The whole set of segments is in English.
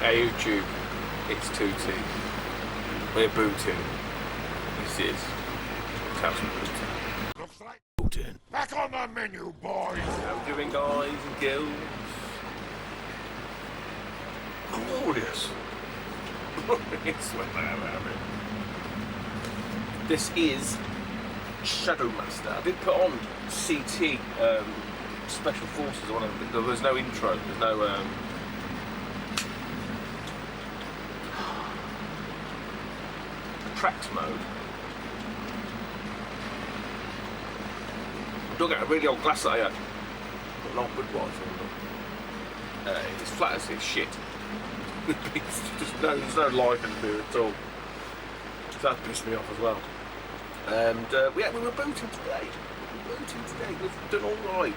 Hey YouTube, it's Tutti. We're booting. This is Tales from Booting. Looks like Booting. back on the menu, boys. How we doing, guys and girls? Glorious. Glorious when I have it. This is Shadowmaster. I did put on CT Special Forces or whatever, but there was no intro. There's no tracked mode. Don't get a really old glass that I had. An old Budweiser. It's flat as it's shit. There's no life in there at all. So that pissed me off as well. And we were booting today. We've done all right.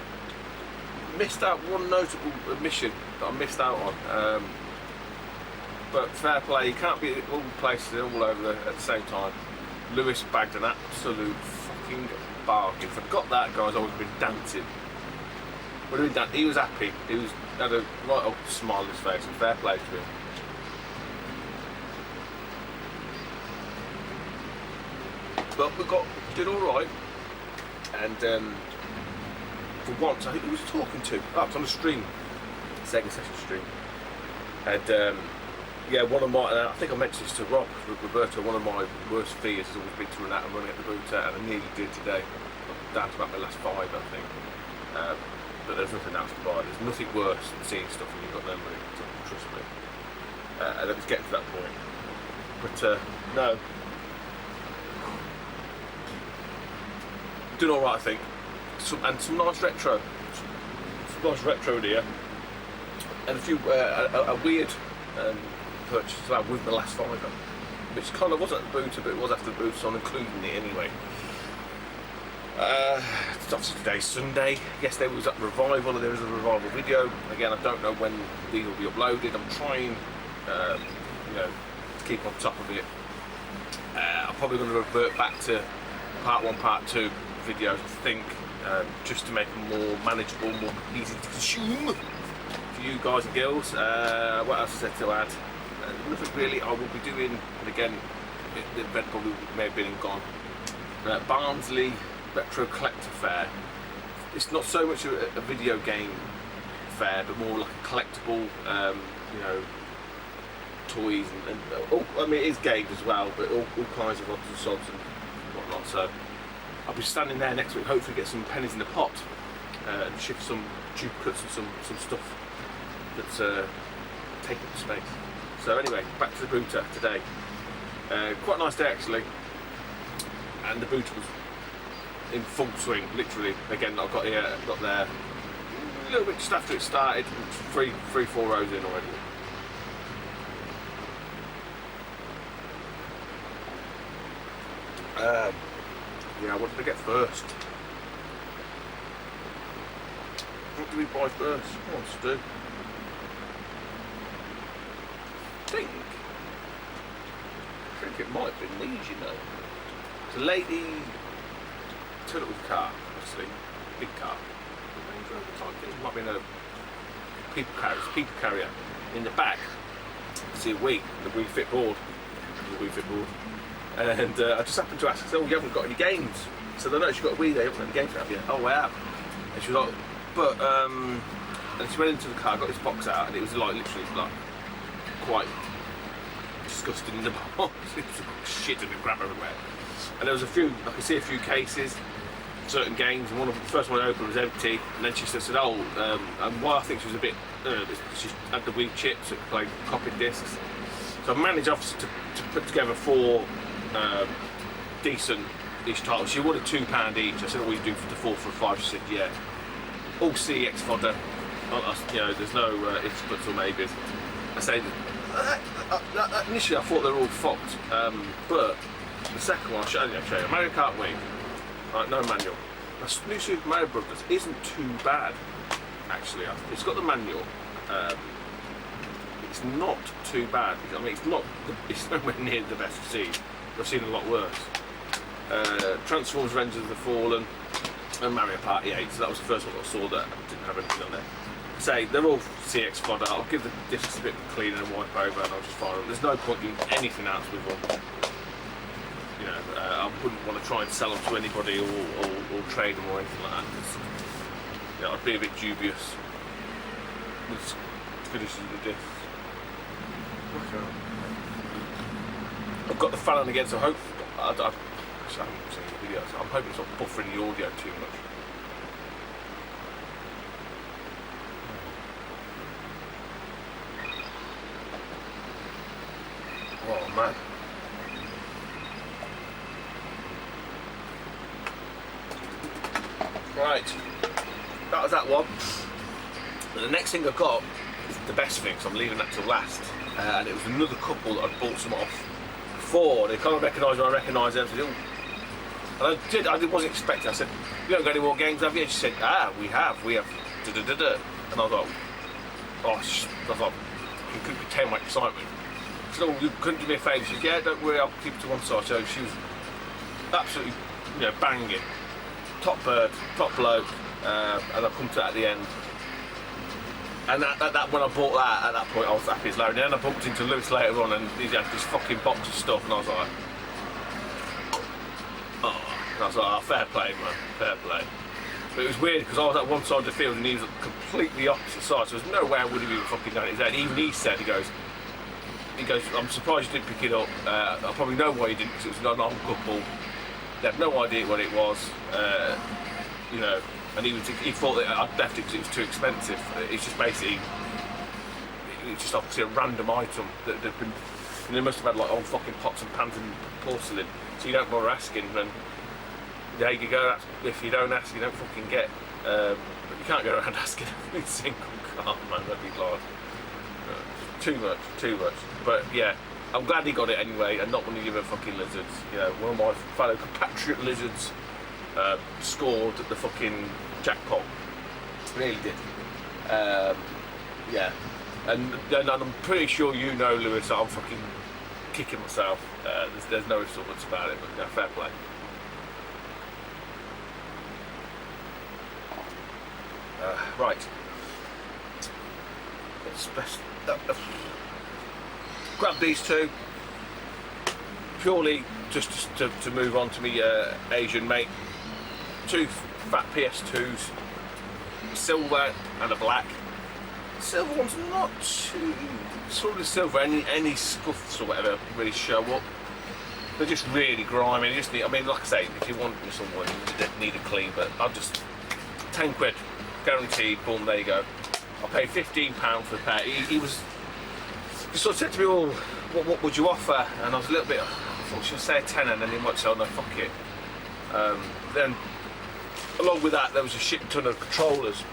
Missed out one notable mission that I missed out on. But fair play, you can't be all places all over at the same time. Lewis bagged an absolute fucking bargain. Forgot that guy's always been dancing. He was happy. He had a right old smile on his face, and fair play to him. But we did all right, and for once, I think who was talking to? Oh, it was on a stream, second session stream, and yeah, one of my, I think I mentioned this to Roberto, one of my worst fears has always been to run out of money at the booter, and I nearly did today. I'm down to about my last 5, I think. But there's nothing else to buy. There's nothing worse than seeing stuff when you've got no money, trust me. And it was getting to that point. But no. Doing alright, I think. Some nice retro. Some nice retro here. And a few, a weird purchase as well with the last 5, which kind of wasn't at the booter, but it was after the booter, so I'm including it anyway. It's obviously today's Sunday. Yesterday was at Revival, and there was a Revival video. Again, I don't know when these will be uploaded. I'm trying, to keep on top of it. I'm probably going to revert back to part 1, part 2 videos, I think, just to make them more manageable, more easy to consume for you guys and girls. What else is there to add? Nothing really. I will be doing, and again, the event probably may have been and gone. Barnsley Retro Collector Fair. It's not so much a video game fair, but more like a collectible, toys and I mean, it is games as well, but all kinds of odds and sods and whatnot. So I'll be standing there next week, hopefully get some pennies in the pot and shift some duplicates and some stuff that's taking up space. So anyway, back to the booter today. Quite a nice day actually, and the booter was in full swing, literally. Again, I got there a little bit just after it started, 3-4 rows in already. Yeah, what did I get first? What did we buy first? What's do? I think it might have been these, you know. It's a lady turned up with a car, obviously, big car. It might have been a people carrier. In the back, you see a Wii, the Wii Fit board. And I just happened to ask, I said, oh, you haven't got any games. So I noticed you've got a Wii there, you haven't got any games, have you? Oh, I have. And she was like, but, and she went into the car, got this box out, and it was like, literally, like, quite disgusting in the box. It was shit and crap everywhere. And there was a few, I could see a few cases, certain games, and the first one I opened was empty, and then she said, oh, and why I think she was a bit, she had the Wii chips, so it could play copied discs. So I managed obviously to put together 4 decent-ish titles. She wanted £2 each. I said, what will you do for the 4 for 5? She said, yeah. All CEX fodder. There's no ifs, buts or maybes. I said, initially I thought they were all fucked, but the second one, I'll show you. Mario Kart Wii. Right, no manual. New Super Mario Brothers isn't too bad, actually. It's got the manual. It's not too bad. I mean, it's nowhere near the best I've seen. I've seen a lot worse. Transformers: Revenge of the Fallen and Mario Party 8. So that was the first one I saw that didn't have anything on there. say they're all CX fodder. I'll give the discs a bit of a clean and wipe over, and I'll just fire them. There's no point doing anything else with them. You know, I wouldn't want to try and sell them to anybody or trade them or anything like that. You know, I'd be a bit dubious with the conditions of the discs. Okay. I've got the fan on again, so I hope I haven't seen the video, so I'm hoping it's not buffering the audio too much. Oh man. Right, that was that one. And the next thing I got is the best thing, so I'm leaving that till last. And it was another couple that I'd bought some off before. They kind of recognised when I recognised them. So and I wasn't expecting. I said, "You don't got any more games, have you?" She said, we have. Da da da da. And I was like, you couldn't contain my excitement. She said, "Oh, you couldn't do me a favour?" She said, "Yeah, don't worry, I'll keep it to one side." So she was absolutely, banging. Top bird, top bloke, and I come to that at the end. And that when I bought that, at that point I was happy as Larry. And then I bumped into Lewis later on, and he had this fucking box of stuff, and I was like, fair play, man, fair play. But it was weird because I was at one side of the field and he was at the completely opposite side, so there's no way I would have even fucking done it his head. Even he said, he goes, "I'm surprised you didn't pick it up. I probably know why you didn't, because it was an old couple. They had no idea what it was, and he thought that I'd left it because it was too expensive. It's just basically, it's just obviously a random item that had been, they must have had like old fucking pots and pans and porcelain, so you don't bother asking, and there you go, if you don't ask, you don't fucking get. But you can't go around asking every single car, man, that'd be like, too much. But yeah, I'm glad he got it anyway, and not one of the other fucking lizards. One of my fellow compatriot lizards scored the fucking jackpot. Really did. Yeah. And I'm pretty sure Lewis, I'm fucking kicking myself. There's no ifs or buts about it, but fair play. Right. Grab these two purely just to move on to me Asian mate. Two fat PS2s, silver and a black. Silver one's not too sort of silver. Any scuffs or whatever really show up. They're just really grimy. They just need, like I say, if you want someone, you need a clean. But I'll just £10 guaranteed. Boom, there you go. I paid £15 for the pair. He sort of said to me, "Oh, what would you offer?" And I was a little bit, I thought, should I say a tenner? And then he might say, "Oh no, fuck it." Then along with that, there was a shit ton of controllers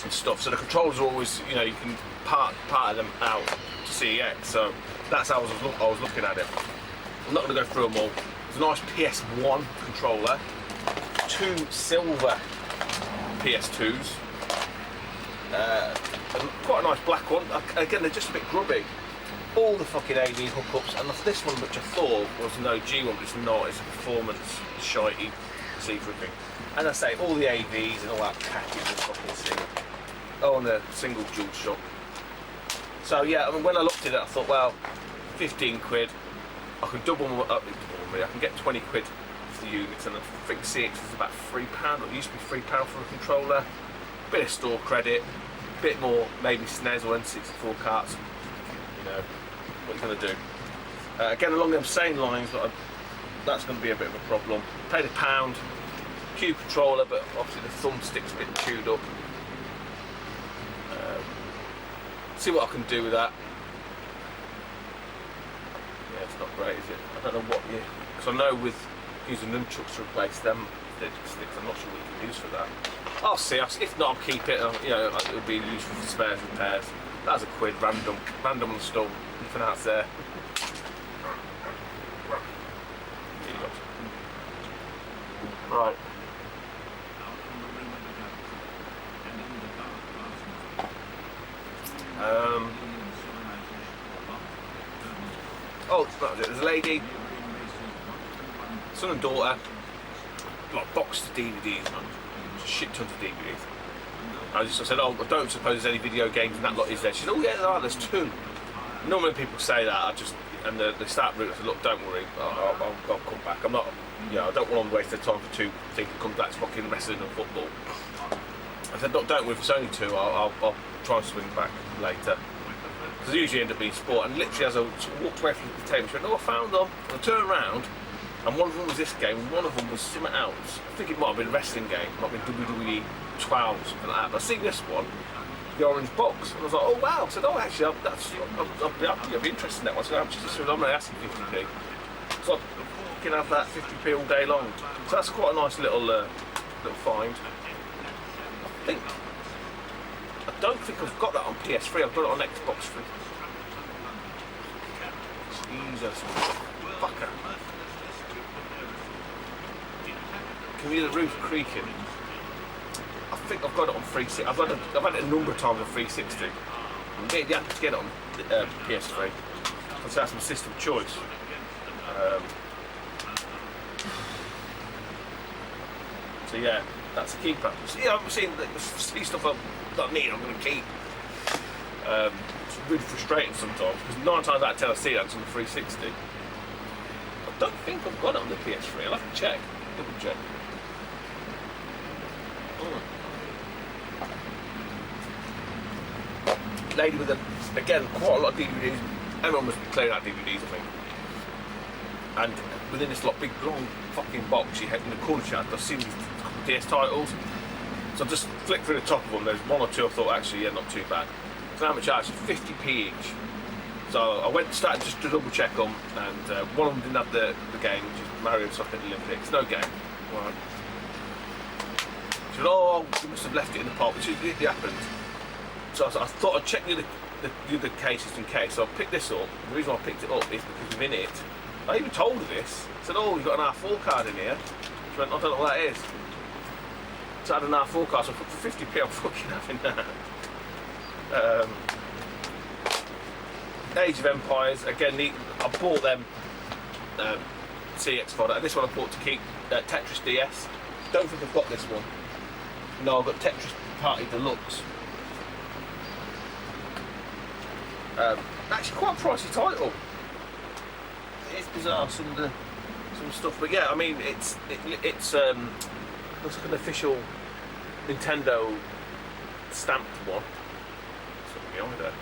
and stuff. So the controllers are always, you can part them out to CEX. So that's how I was looking at it. I'm not going to go through them all. There's a nice PS1 controller, two silver PS2s, and quite a nice black one. Again, they're just a bit grubby. All the fucking AV hookups, and this one, which I thought was an OG one, but it's not. It's a performance shitey see-through thing. And I say, all the AVs and all that package is fucking thing. Oh, and the single dual shot. So yeah, when I looked at it, I thought, well, £15. I can double them up. I can get £20 for the units, and I think CX is about £3. It used to be £3 for a controller. Bit of store credit, bit more maybe SNES or N64 carts. What are you going to do? Again, along them same lines, but that's going to be a bit of a problem. Paid £1. Q controller, but obviously the thumbstick's a bit chewed up. See what I can do with that. Yeah, it's not great, is it? I don't know what because I know with using nunchucks to replace them sticks, I'm not sure what you can use for that. I'll see. If not, I'll keep it. It'll be useful for spares and repairs. That's £1 random on the stall. Nothing else there. Right. Oh, that was it. There's a lady, son and daughter, like boxed DVDs, man. Shit tons of DVDs. I said, oh, I don't suppose there's any video games and that lot is there. She said, oh yeah, there are, there's 2. Normally people say that, they start ringing. I said, look, don't worry, I'll come back. I'm not, I don't want to waste their time for 2 things that come back to fucking wrestling and football. I said, look, don't worry, if it's only 2, I'll try and swing back later. Because I usually end up being sport. And literally as I walked away from the table, she went, oh, I found them. And I turned around, and one of them was this game, and one of them was something else. I think it might have been a wrestling game, it might have been WWE 12, something like that. But I see this one, the orange box, and I was like, oh wow. I said, oh, actually, I'll be interested in that one. So I'm only asking 50p. So I can have that 50p all day long. So that's quite a nice little find. I don't think I've got that on PS3, I've got it on Xbox 3. Jesus. Fucker. Can you hear the roof creaking? I think I've got it on 360. I've had it a number of times on 360. I'm really happy to get it on PS3. Because that's my system choice. So yeah, that's a keeper. So yeah, I've seen the stuff that I need, I'm going to keep. It's really frustrating sometimes, because 9 times out of 10 I see that's on the 360. I don't think I've got it on the PS3, I'll have to check, double check. Lady with again, quite a lot of DVDs. Everyone must be clearing out DVDs, I think. And within this big long fucking box, she had in the corner, I've seen these DS titles. So I just flicked through the top of them. There's 1 or 2 I thought, actually, yeah, not too bad. So how much I charged? 50p each. So I started just to double check them, and one of them didn't have the game, which is Mario Soccer Olympics. No game. Right. She said, oh, you must have left it in the pot, which it happened. So I thought I'd check the other cases in case. So I picked this up. The reason I picked it up is because within it, I even told her this. I said, oh, you've got an R4 card in here. She went, I don't know what that is. So I had an R4 card, so for 50p I'm fucking having that. Age of Empires, again, I bought them CX fodder, and this one I bought to keep Tetris DS. Don't think I've got this one. No, I've got Tetris Party Deluxe. Actually quite a pricey title. It's bizarre, some stuff, but yeah, I mean, it's looks like an official Nintendo stamped one. Something behind there.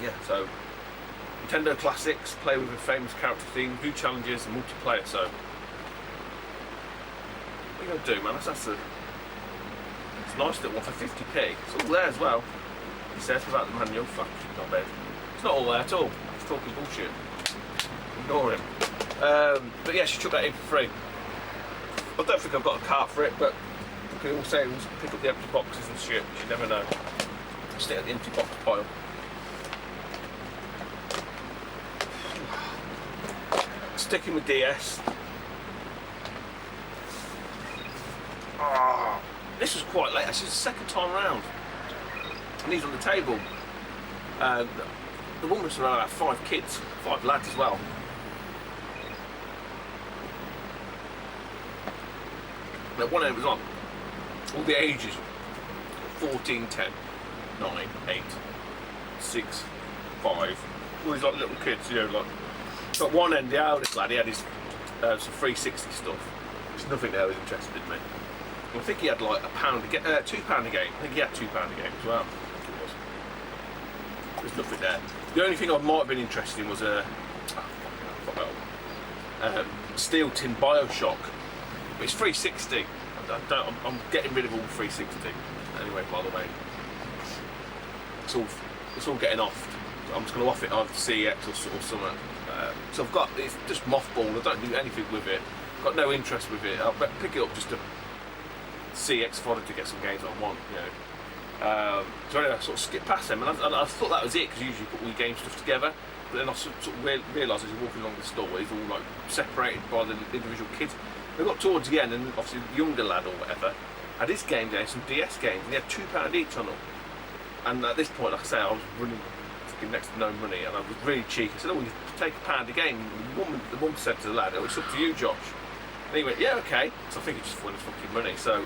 Yeah, so Nintendo Classics, play with a famous character theme, do challenges and multiplayer. So what are you gonna do, man? It's a nice little one for 50p. It's all there as well. He says without the manual. Fuck, not bad. It's not all there at all. He's talking bullshit. Ignore him. But yeah, she took that in for free. I don't think I've got a cart for it, but we can all say we'll pick up the empty boxes and shit. You never know. Stick at the empty box pile. Sticking with DS. This was quite late. This is the second time round. And these on the table. The woman was around about 5 kids, 5 lads as well. Now one end was on all the ages: 14, 10, 9, 8, 6, 5. All these like little kids, like. But one end, the eldest lad, he had his some 360 stuff. There's nothing there that was interested in me. I think he had like £1 a game, £2 a game. I think he had £2 a game as well. I think it was. There's nothing there. The only thing I might have been interested in was a Steel Tin Bioshock. But it's 360. I'm getting rid of all 360. Anyway, by the way, it's all getting off. I'm just going to off it either CX or something. So I've got, it's just mothballed. I don't do anything with it. Got no interest with it. I'll pick it up just to CX fodder to get some games I want, So anyway, I sort of skipped past them, and I thought that was it, because you usually put all your game stuff together. But then I sort of realised as you're walking along the store, it's all like separated by the individual kids. We got towards the end, and obviously the younger lad or whatever had his game there, some DS games, and he had £2 each on them. And at this point, like I say, I was running next to no money, and I was really cheeky. I said, oh, you take £1 a game. The woman said to the lad, oh, it's up to you, Josh. And he went, yeah, okay. So I think he just won his fucking money. So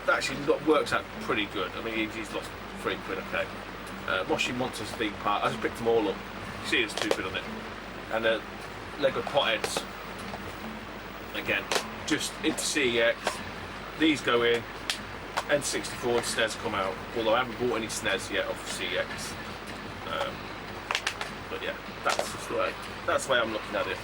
that actually works out pretty good. I mean, he's lost £3, okay. Moshi Monsters theme park, I just picked them all up. You see it's stupid on it. And Lego Potheads, again, just into CEX. These go in, N64 and SNES come out, although I haven't bought any SNES yet off CEX. But yeah, that's the way I'm looking at it.